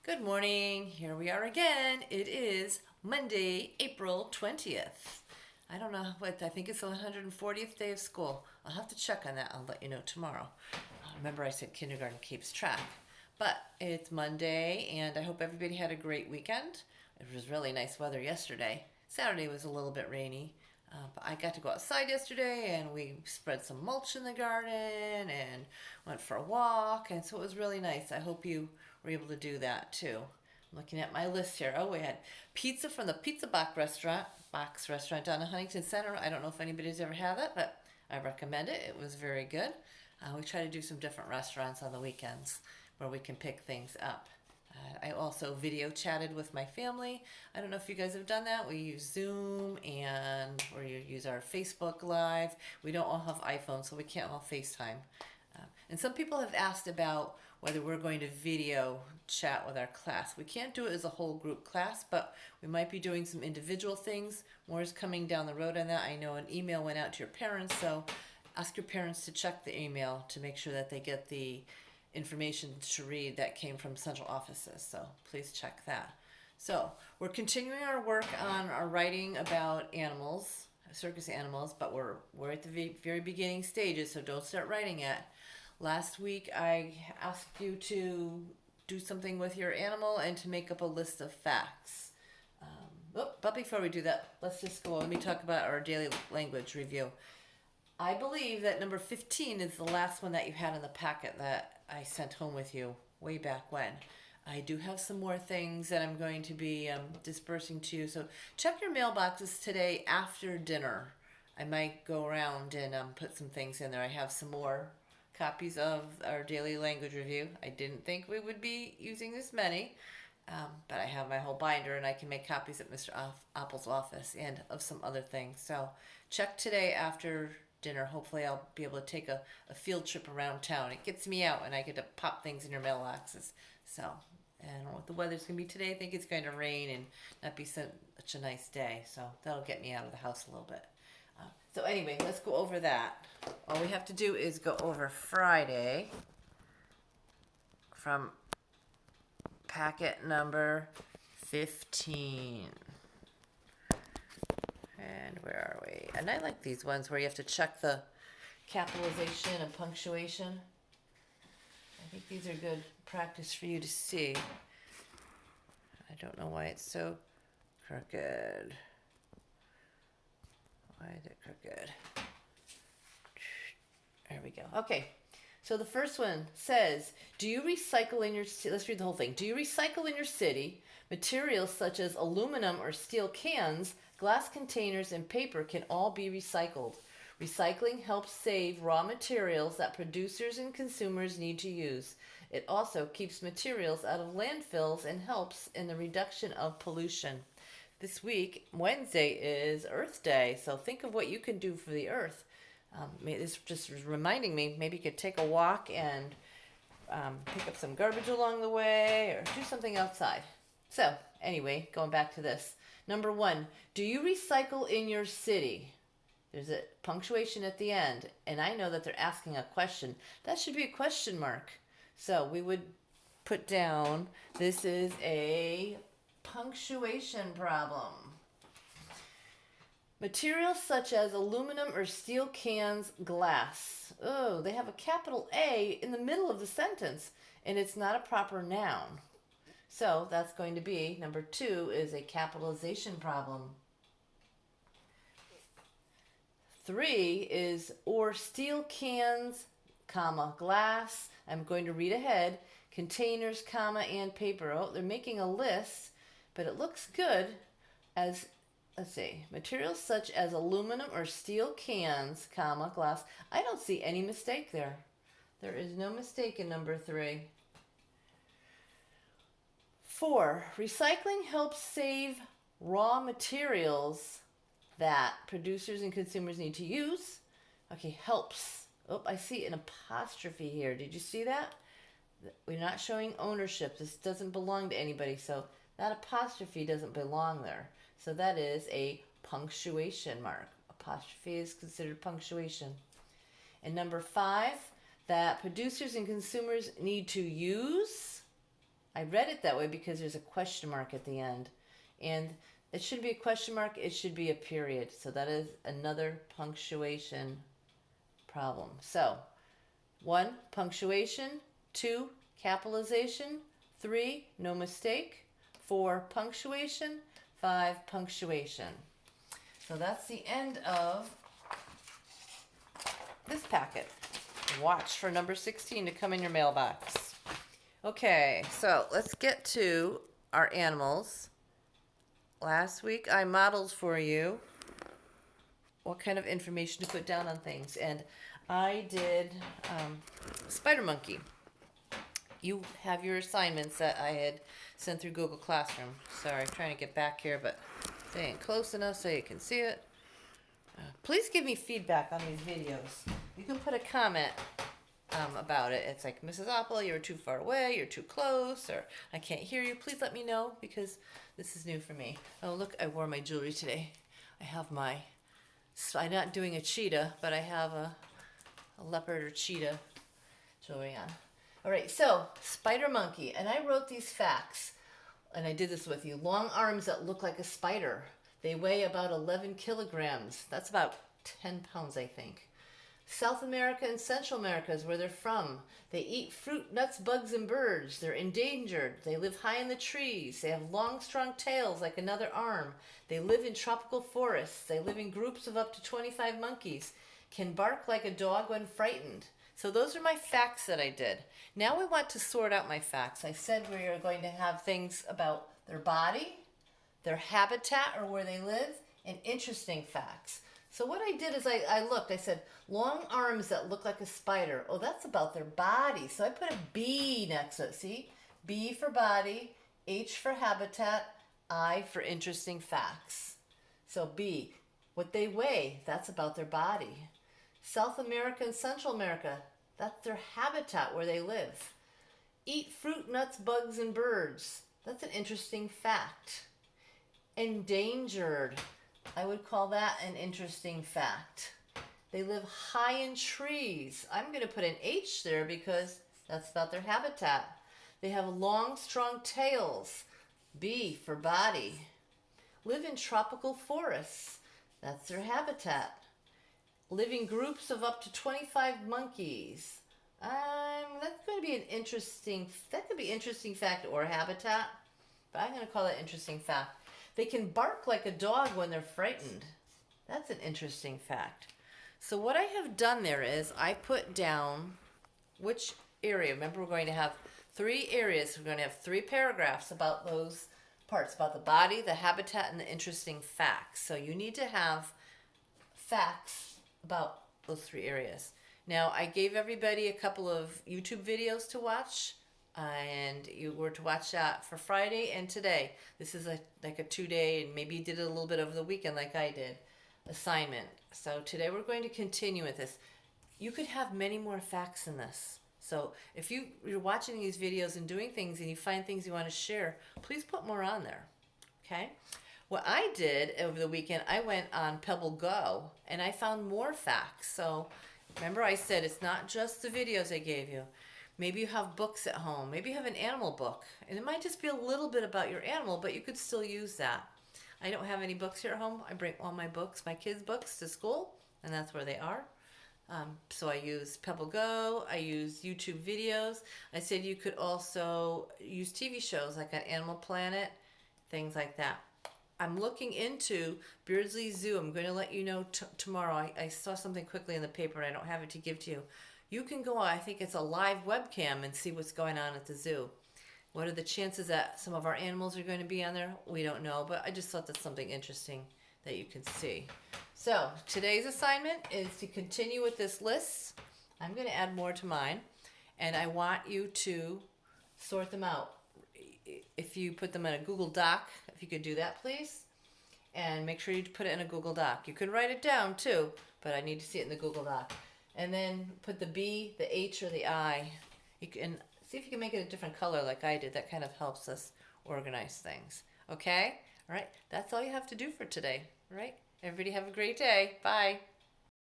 Good morning. Here we are again. It is Monday, April 20th. I don't know what, I think it's the 140th day of school. I'll have to check on that. I'll let you know tomorrow. Remember, I said kindergarten keeps track. But it's Monday, and I hope everybody had a great weekend. It was really nice weather yesterday. Saturday was a little bit rainy. But I got to go outside yesterday and we spread some mulch in the garden and went for a walk. And so it was really nice. I hope you were able to do that too. I'm looking at my list here. Oh, we had pizza from the Pizza Box restaurant down in Huntington Center. I don't know if anybody's ever had that, but I recommend it. It was very good. We try to do some different restaurants on the weekends where we can pick things up. I also video chatted with my family. I don't know if you guys have done that. We use Zoom or you use our Facebook Live. We don't all have iPhones, so we can't all FaceTime. And some people have asked about whether we're going to video chat with our class. We can't do it as a whole group class, but we might be doing some individual things. More is coming down the road on that. I know an email went out to your parents, so ask your parents to check the email to make sure that they get the information to read that came from central offices, so please check that. So we're continuing our work on our writing about animals, circus animals, but we're at the very beginning stages, so don't start writing yet. Last week I asked you to do something with your animal and to make up a list of facts. But before we do that, let me talk about our daily language review. I believe that number 15 is the last one that you had in the packet that I sent home with you way back when. I do have some more things that I'm going to be dispersing to you. So check your mailboxes today after dinner. I might go around and put some things in there. I have some more copies of our daily language review. I didn't think we would be using this many, but I have my whole binder and I can make copies at Mr. Oppel's office and of some other things. So check today after dinner. Hopefully I'll be able to take a field trip around town. It gets me out and I get to pop things in your mailboxes. So I don't know what the weather's going to be today. I think it's going to rain and not be such a nice day. So that'll get me out of the house a little bit. So anyway, let's go over that. All we have to do is go over Friday from packet number 15. And where are we? And I like these ones where you have to check the capitalization and punctuation. I think these are good practice for you to see. I don't know why it's so crooked. Why is it crooked? There we go. Okay. So the first one says, do you recycle in your city? Let's read the whole thing. Do you recycle in your city? Materials such as aluminum or steel cans, glass containers, and paper can all be recycled. Recycling helps save raw materials that producers and consumers need to use. It also keeps materials out of landfills and helps in the reduction of pollution. This week, Wednesday, is Earth Day, so think of what you can do for the earth. This just was reminding me, maybe you could take a walk and pick up some garbage along the way or do something outside. So, anyway, going back to this. Number 1, do you recycle in your city? There's a punctuation at the end, and I know that they're asking a question. That should be a question mark. So, we would put down, this is a punctuation problem. Materials such as aluminum or steel cans, glass. Oh, they have a capital A in the middle of the sentence, and it's not a proper noun. So that's going to be, number 2 is a capitalization problem. 3 is, or steel cans, comma, glass. I'm going to read ahead. Containers, comma, and paper. Oh, they're making a list, but it looks good as, let's see, materials such as aluminum or steel cans, comma, glass. I don't see any mistake there. There is no mistake in number 3. 4, recycling helps save raw materials that producers and consumers need to use. Okay, helps. Oh, I see an apostrophe here. Did you see that? We're not showing ownership. This doesn't belong to anybody, so that apostrophe doesn't belong there. So that is a punctuation mark. Apostrophe is considered punctuation. And number 5, that producers and consumers need to use. I read it that way because there's a question mark at the end. And it shouldn't be a question mark, it should be a period. So that is another punctuation problem. So, 1, punctuation. 2, capitalization. 3, no mistake. 4, punctuation. 5, punctuation. So that's the end of this packet. Watch for number 16 to come in your mailbox. Okay, so let's get to our animals. Last week I modeled for you what kind of information to put down on things, and I did spider monkey. You have your assignments that I had sent through Google Classroom. Sorry, I'm trying to get back here, but they ain't close enough so you can see it. Please give me feedback on these videos. You can put a comment about it. It's like, Mrs. Oppel, you're too far away, you're too close, or I can't hear you. Please let me know, because this is new for me. Oh, look, I wore my jewelry today. I have my, I'm not doing a cheetah, but I have a leopard or cheetah jewelry on. All right, so spider monkey, and I wrote these facts, and I did this with you. Long arms that look like a spider. They weigh about 11 kilograms. That's about 10 pounds, I think. South America and Central America is where they're from. They eat fruit, nuts, bugs, and birds. They're endangered. They live high in the trees. They have long, strong tails like another arm. They live in tropical forests. They live in groups of up to 25 monkeys. Can bark like a dog when frightened. So those are my facts that I did. Now we want to sort out my facts. I said we are going to have things about their body, their habitat or where they live, and interesting facts. So what I did is I looked, I said, long arms that look like a spider. Oh, that's about their body. So I put a B next to it, see? B for body, H for habitat, I for interesting facts. So B, what they weigh, that's about their body. South America and Central America, that's their habitat where they live. Eat fruit, nuts, bugs, and birds. That's an interesting fact. Endangered. I would call that an interesting fact. They live high in trees. I'm going to put an H there because that's about their habitat. They have long, strong tails. B for body. Live in tropical forests. That's their habitat. Live in groups of up to 25 monkeys. That's going to be an interesting, that could be interesting fact or habitat, but I'm going to call that interesting fact. They can bark like a dog when they're frightened. That's an interesting fact. So what I have done there is I put down which area. Remember, we're going to have 3 areas. We're going to have 3 paragraphs about those parts, about the body, the habitat, and the interesting facts. So you need to have facts about those 3 areas. Now, I gave everybody a couple of YouTube videos to watch. And you were to watch that for Friday and today. This is like a 2-day, and maybe you did it a little bit over the weekend like I did, assignment. So today we're going to continue with this. You could have many more facts in this. So if you're watching these videos and doing things and you find things you want to share, please put more on there, okay? What I did over the weekend, I went on Pebble Go, and I found more facts. So remember I said it's not just the videos I gave you. Maybe you have books at home. Maybe you have an animal book. And it might just be a little bit about your animal, but you could still use that. I don't have any books here at home. I bring all my books, my kids' books, to school, and that's where they are. So I use Pebble Go. I use YouTube videos. I said you could also use TV shows like on Animal Planet, things like that. I'm looking into Beardsley Zoo. I'm going to let you know tomorrow. I saw something quickly in the paper, and I don't have it to give to you. You can go on, I think it's a live webcam, and see what's going on at the zoo. What are the chances that some of our animals are going to be on there? We don't know, but I just thought that's something interesting that you can see. So today's assignment is to continue with this list. I'm going to add more to mine, and I want you to sort them out. If you put them in a Google Doc, if you could do that, please, and make sure you put it in a Google Doc. You can write it down too, but I need to see it in the Google Doc. And then put the B, the H, or the I. You can see if you can make it a different color like I did. That kind of helps us organize things. Okay? All right. That's all you have to do for today. All right? Everybody have a great day. Bye.